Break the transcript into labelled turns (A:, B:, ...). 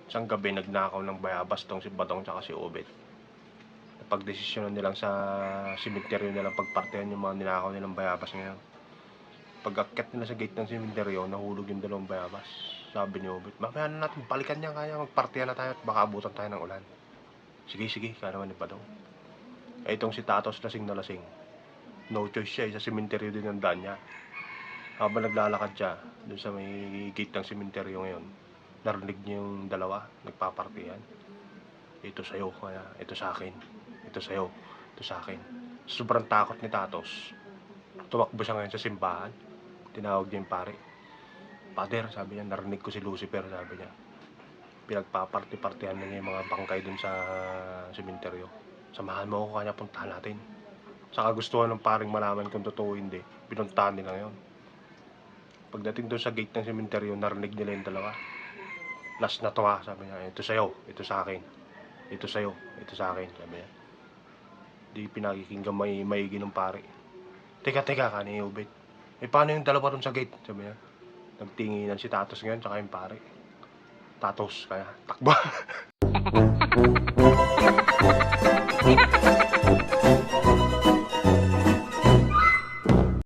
A: Isang gabi nagnakaw ng bayabas tong si Badong tsaka si Obet. Napagdesisyonan nilang sa simenteryo nilang pagpartihan yung mga ninakaw nilang bayabas ngayon. Pag-akyat nila sa gate ng simenteryo, nahulog yung dalawang bayabas. Sabi ni Obet, mamaya na natin balikan niya, kaya magpartihan na tayo at baka abutan tayo ng ulan. Sige, sige, kaya naman ni Badong. Itong si Tatos lasing na lasing. No choice siya, sa simenteryo din ang daan niya. Habang naglalakad siya, doon sa may gate ng simenteryo ngayon, narinig niya yung dalawa, nagpapartihan. Ito sa'yo, kaya ito sa akin. Ito sa'yo, ito sa akin. Sobrang takot ni Tatos. Tumakbo siya ngayon sa simbahan. Tinawag niya yung pare. Pader, sabi niya, narinig ko si Lucifer, sabi niya. Pinagpaparti-partihan na niya yung mga bangkay dun sa simenteryo. Samahan mo ako, kanya puntahan natin. Sa kagustuhan ng paring malaman kung totoo hindi, pinuntahan nila ngayon. Pagdating doon sa gate ng simenteryo, narinig nila yung dalawa. Last na to ha, sabi niya, ito sa'yo, ito sa akin. Ito sa'yo, ito sa akin, sabi niya. Di pinakikinggan maigi ng pare. Teka, kani Ubed. Paano yung dalawa ron sa gate, sabi niya. Nagtinginan si Tatos ngayon, tsaka yung pare. Tatos, kaya takbo.